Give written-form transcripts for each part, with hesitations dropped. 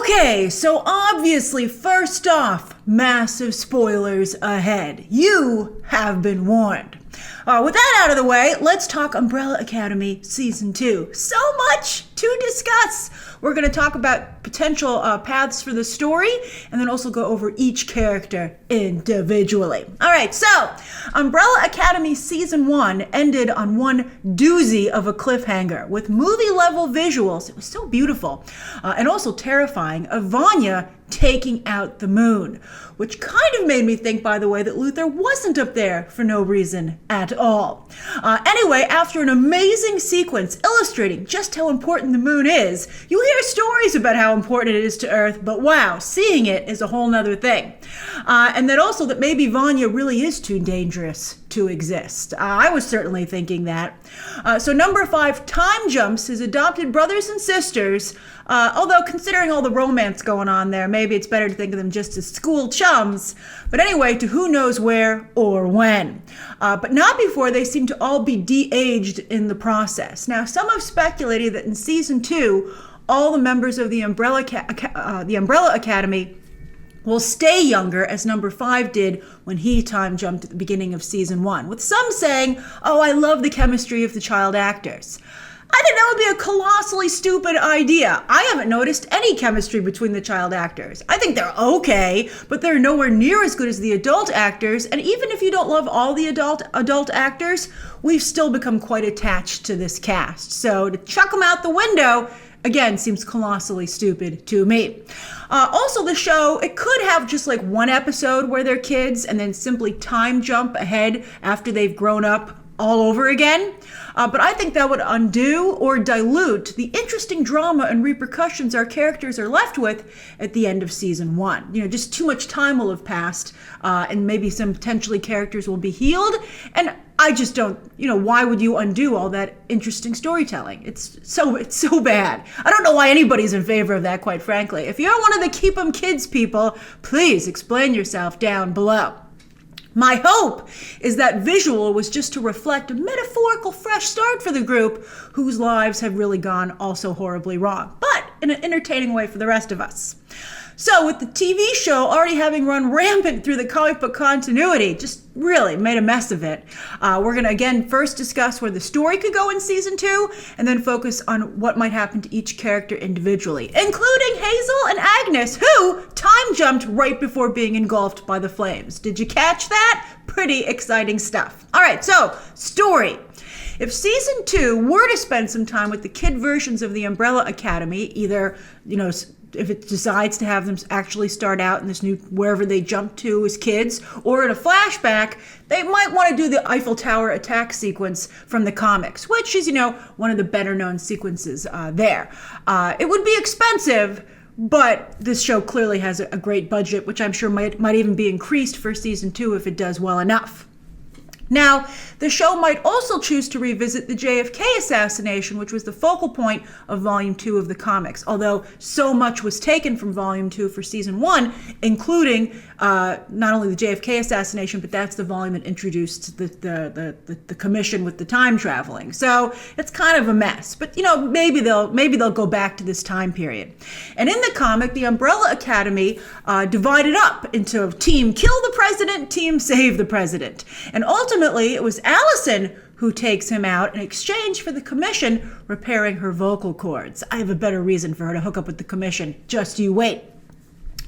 Okay, so obviously, first off, massive spoilers ahead. You have been warned. With that out of the way, let's talk Umbrella Academy Season 2. So much to discuss. We're going to talk about potential paths for the story, and then also go over each character individually. All right, so Umbrella Academy Season 1 ended on one doozy of a cliffhanger with movie-level visuals. It was so beautiful, and also terrifying, of Vanya taking out the moon, which kind of made me think, by the way, that Luther wasn't up there for no reason at all. Anyway, after an amazing sequence illustrating just how important the moon is, you hear stories about how important it is to Earth, but wow, seeing it is a whole nother thing. And then also that maybe Vanya really is too dangerous to exist. I was certainly thinking that. So number 5, time jumps his adopted brothers and sisters, although considering all the romance going on there, maybe it's better to think of them just as school chums. But anyway, to who knows where or when. But not before they seem to all be de-aged in the process. Now, some have speculated that in Season 2, all the members of the Umbrella Academy will stay younger, as number 5 did when he time jumped at the beginning of Season 1, with some saying, oh, I love the chemistry of the child actors. I think that would be a colossally stupid idea. I haven't noticed any chemistry between the child actors. I think they're okay, but they're nowhere near as good as the adult actors, and even if you don't love all the adult actors, we've still become quite attached to this cast. So to chuck them out the window, again, seems colossally stupid to me. Also, the show, it could have just like one episode where they're kids and then simply time jump ahead after they've grown up all over again. But I think that would undo or dilute the interesting drama and repercussions our characters are left with at the end of Season 1. You know, just too much time will have passed, and maybe some potentially characters will be healed. And I just don't, why would you undo all that interesting storytelling? It's so bad. I don't know why anybody's in favor of that, quite frankly. If you're one of the Keep 'em Kids people, please explain yourself down below. My hope is that visual was just to reflect a metaphorical fresh start for the group whose lives have really gone also horribly wrong, but in an entertaining way for the rest of us. So with the TV show already having run rampant through the comic book continuity, just really made a mess of it, we're going to again first discuss where the story could go in Season 2, and then focus on what might happen to each character individually, including Hazel and Agnes, who time jumped right before being engulfed by the flames. Did you catch that? Pretty exciting stuff. All right, so story. If Season 2 were to spend some time with the kid versions of the Umbrella Academy, either, if it decides to have them actually start out in this new, wherever they jump to as kids, or in a flashback, they might want to do the Eiffel Tower attack sequence from the comics, which is, one of the better known sequences there. It would be expensive, but this show clearly has a great budget, which I'm sure might even be increased for Season 2 if it does well enough. Now, the show might also choose to revisit the JFK assassination, which was the focal point of Volume 2 of the comics, although so much was taken from Volume 2 for Season 1, including not only the JFK assassination, but that's the volume that introduced the commission with the time traveling. So it's kind of a mess, but maybe they'll go back to this time period. And in the comic, the Umbrella Academy divided up into Team Kill the President, Team Save the President, and ultimately it was Allison who takes him out in exchange for the commission repairing her vocal cords. I have a better reason for her to hook up with the commission. Just you wait.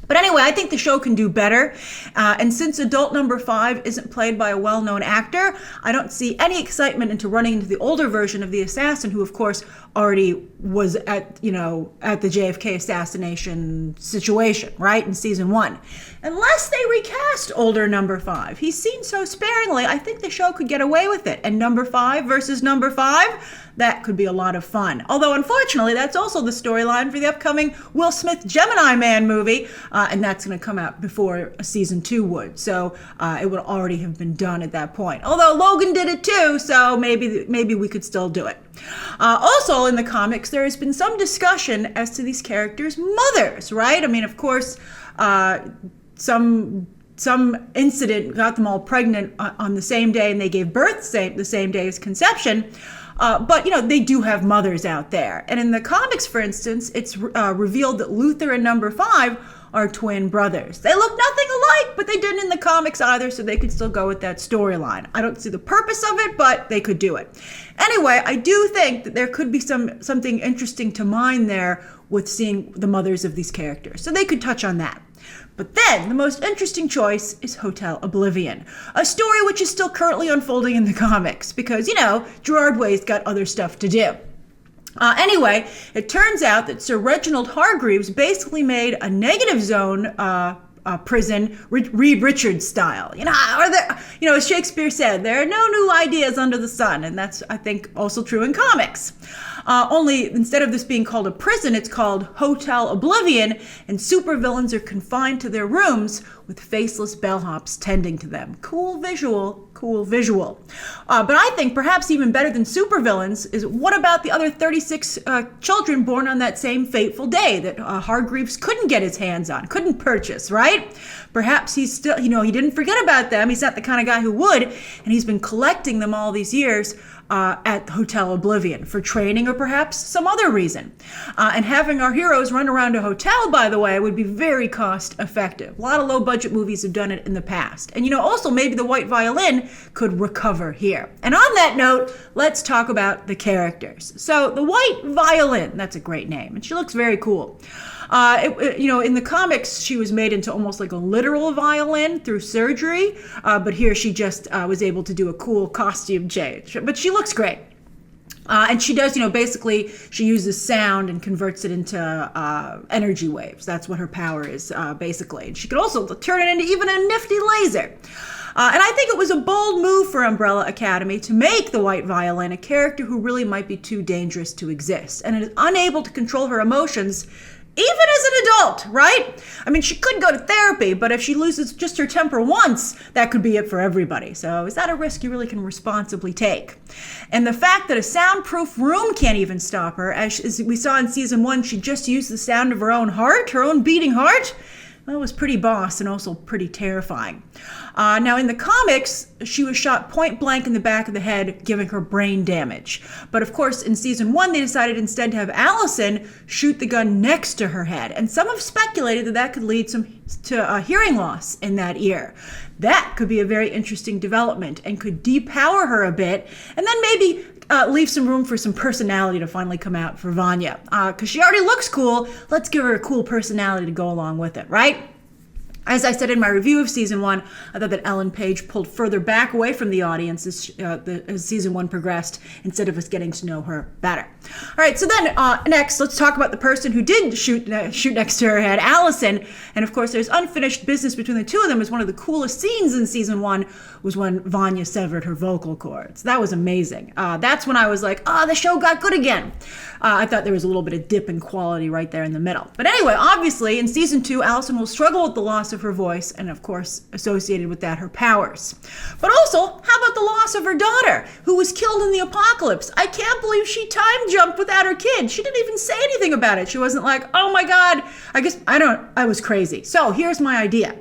But anyway, I think the show can do better. And since adult number 5 isn't played by a well-known actor, I don't see any excitement into running into the older version of the assassin, who of course already was at the JFK assassination situation, right, in Season 1. Unless they recast older number 5. He's seen so sparingly, I think the show could get away with it. And number 5 versus number 5, that could be a lot of fun. Although, unfortunately, that's also the storyline for the upcoming Will Smith Gemini Man movie, and that's going to come out before a Season 2 would. So it would already have been done at that point. Although Logan did it too, so maybe we could still do it. Also, in the comics, there has been some discussion as to these characters' mothers, right? I mean, of course, some incident got them all pregnant on the same day, and they gave birth the same day as conception. But, they do have mothers out there. And in the comics, for instance, it's revealed that Luther and number 5 are twin brothers. They look nothing alike, but they didn't in the comics either, so they could still go with that storyline. I don't see the purpose of it, but they could do it. Anyway, I do think that there could be something interesting to mine there with seeing the mothers of these characters. So they could touch on that. But then, the most interesting choice is Hotel Oblivion, a story which is still currently unfolding in the comics because, Gerard Way's got other stuff to do. Anyway, it turns out that Sir Reginald Hargreaves basically made a negative zone prison, Reed Richards style. As Shakespeare said, there are no new ideas under the sun, and that's, I think, also true in comics. Only instead of this being called a prison, it's called Hotel Oblivion, and supervillains are confined to their rooms with faceless bellhops tending to them. Cool visual. But I think perhaps even better than supervillains is what about the other 36 children born on that same fateful day that Hargreaves couldn't get his hands on, couldn't purchase, right? Perhaps he's still, he didn't forget about them. He's not the kind of guy who would, and he's been collecting them all these years at Hotel Oblivion for training or perhaps some other reason. And having our heroes run around a hotel, by the way, would be very cost effective. A lot of low budget movies have done it in the past. And also maybe the White Violin could recover here. And on that note, let's talk about the characters. So the White Violin, that's a great name, and she looks very cool. In the comics, she was made into almost like a literal violin through surgery, but here she just was able to do a cool costume change. But she looks great. And she does, basically she uses sound and converts it into energy waves. That's what her power is, basically. And she could also turn it into even a nifty laser. And I think it was a bold move for Umbrella Academy to make the White Violin a character who really might be too dangerous to exist and is unable to control her emotions even as an adult, right? I mean, she could go to therapy, but if she loses just her temper once, that could be it for everybody. So is that a risk you really can responsibly take? And the fact that a soundproof room can't even stop her, as we saw in season 1, she just used the sound of her own heart, her own beating heart. Well, it was pretty boss and also pretty terrifying. Now, in the comics, she was shot point blank in the back of the head, giving her brain damage. But of course, in season 1, they decided instead to have Allison shoot the gun next to her head. And some have speculated that could lead to hearing loss in that ear. That could be a very interesting development and could depower her a bit, and then maybe leave some room for some personality to finally come out for Vanya. Because she already looks cool, let's give her a cool personality to go along with it, right? As I said in my review of season 1, I thought that Ellen Page pulled further back away from the audience as season 1 progressed, instead of us getting to know her better. All right, so then next, let's talk about the person who did shoot next to her head, Allison. And of course, there's unfinished business between the two of them, as one of the coolest scenes in season 1 was when Vanya severed her vocal cords. That was amazing. That's when I was like, the show got good again. I thought there was a little bit of dip in quality right there in the middle. But anyway, obviously, in season 2, Allison will struggle with the loss of her voice, and of course, associated with that, her powers. But also, how about the loss of her daughter, who was killed in the apocalypse? I can't believe she time jumped without her kid. She didn't even say anything about it. She wasn't like, oh my God, I was crazy. So here's my idea.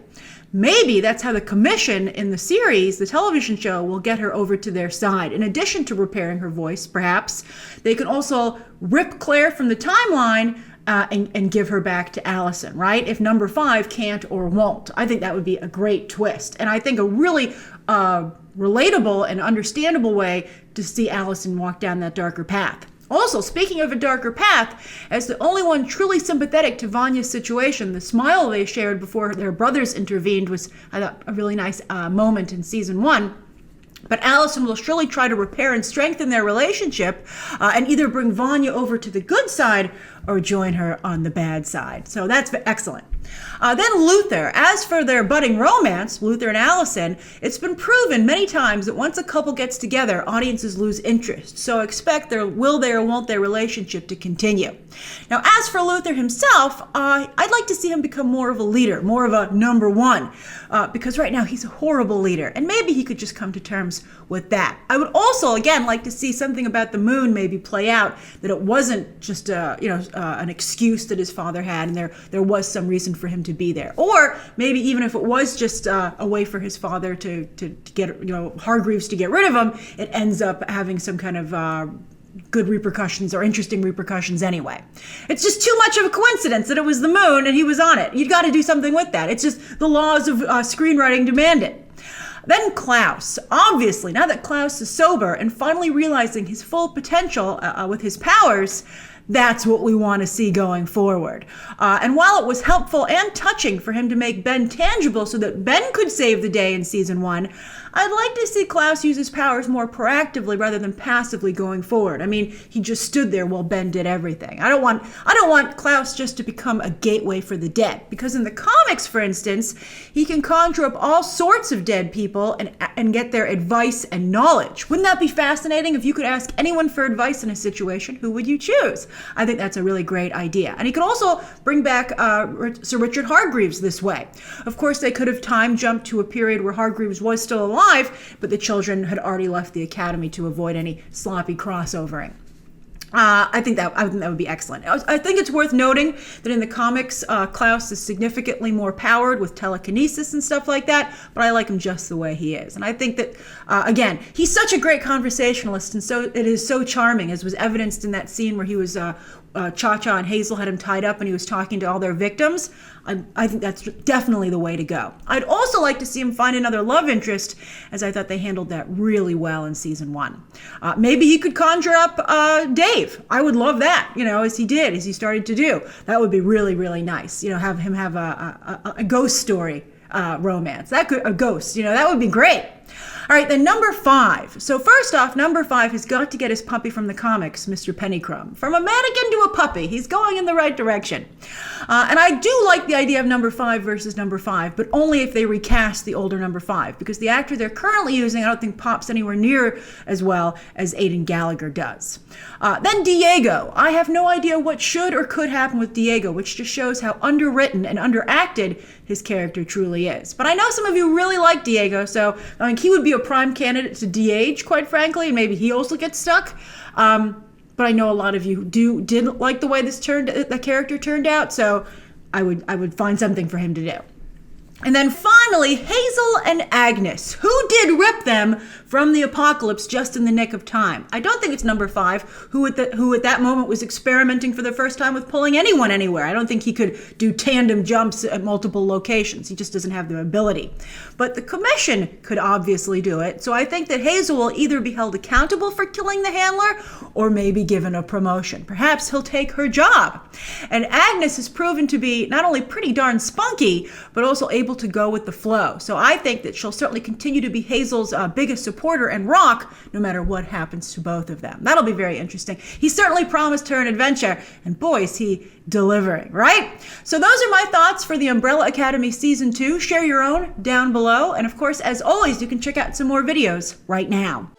Maybe that's how the commission in the series, the television show, will get her over to their side. In addition to repairing her voice, perhaps, they can also rip Claire from the timeline and give her back to Allison, right? If number 5 can't or won't. I think that would be a great twist. And I think a really relatable and understandable way to see Allison walk down that darker path. Also, speaking of a darker path, as the only one truly sympathetic to Vanya's situation, the smile they shared before their brothers intervened was, I thought, a really nice moment in season 1. But Allison will surely try to repair and strengthen their relationship and either bring Vanya over to the good side or join her on the bad side. So that's excellent. Then Luther. As for their budding romance, Luther and Allison, it's been proven many times that once a couple gets together, audiences lose interest. So expect their will they or won't they relationship to continue. Now, as for Luther himself, I'd like to see him become more of a leader, more of a number 1, because right now he's a horrible leader, and maybe he could just come to terms with that. I would also, again, like to see something about the moon maybe play out, that it wasn't just a an excuse that his father had, and there was some reason for him to be there. Or maybe even if it was just a way for his father to get, Hargreaves to get rid of him, it ends up having some kind of good repercussions or interesting repercussions anyway. It's just too much of a coincidence that it was the moon and he was on it. You've got to do something with that. It's just the laws of screenwriting demand it. Then Klaus. Obviously, now that Klaus is sober and finally realizing his full potential with his powers, that's what we want to see going forward. And while it was helpful and touching for him to make Ben tangible so that Ben could save the day in season 1, I'd like to see Klaus use his powers more proactively rather than passively going forward. I mean, he just stood there while Ben did everything. I don't want Klaus just to become a gateway for the dead, because in the comics, for instance, he can conjure up all sorts of dead people and get their advice and knowledge. Wouldn't that be fascinating? If you could ask anyone for advice in a situation, who would you choose? I think that's a really great idea. And he could also bring back Sir Richard Hargreaves this way. Of course, they could have time jumped to a period where Hargreaves was still alive, but the children had already left the academy to avoid any sloppy crossovering. I think that would be excellent. I think it's worth noting that in the comics, Klaus is significantly more powered with telekinesis and stuff like that, but I like him just the way he is. And I think that, again, he's such a great conversationalist, and so it is so charming, as was evidenced in that scene where he was Cha-Cha and Hazel had him tied up and he was talking to all their victims. I think that's definitely the way to go. I'd also like to see him find another love interest, as I thought they handled that really well in season 1. Maybe he could conjure up Dave. I would love that, as he started to do. That would be really, really nice. Have him have a ghost story romance. A ghost, that would be great. All right, then number 5. So first off, number 5 has got to get his puppy from the comics, Mr. Pennycrumb. From a mannequin to a puppy, he's going in the right direction. And I do like the idea of number 5 versus number 5, but only if they recast the older number 5, because the actor they're currently using, I don't think pops anywhere near as well as Aidan Gallagher does. Then Diego. I have no idea what should or could happen with Diego, which just shows how underwritten and underacted his character truly is. But I know some of you really like Diego, so I think he would be a prime candidate to de-age, quite frankly, and maybe he also gets stuck. But I know a lot of you didn't like the way the character turned out, so I would find something for him to do. And then finally, Hazel and Agnes. Who did rip them from the apocalypse just in the nick of time? I don't think it's number 5, who at that moment was experimenting for the first time with pulling anyone anywhere. I don't think he could do tandem jumps at multiple locations. He just doesn't have the ability. But the commission could obviously do it. So I think that Hazel will either be held accountable for killing the handler or maybe given a promotion. Perhaps he'll take her job. And Agnes has proven to be not only pretty darn spunky, but also able to go with the flow. So I think that she'll certainly continue to be Hazel's biggest supporter and rock, no matter what happens to both of them. That'll be very interesting. He certainly promised her an adventure, and boy, is he delivering, right? So those are my thoughts for the Umbrella Academy Season 2. Share your own down below. And of course, as always, you can check out some more videos right now.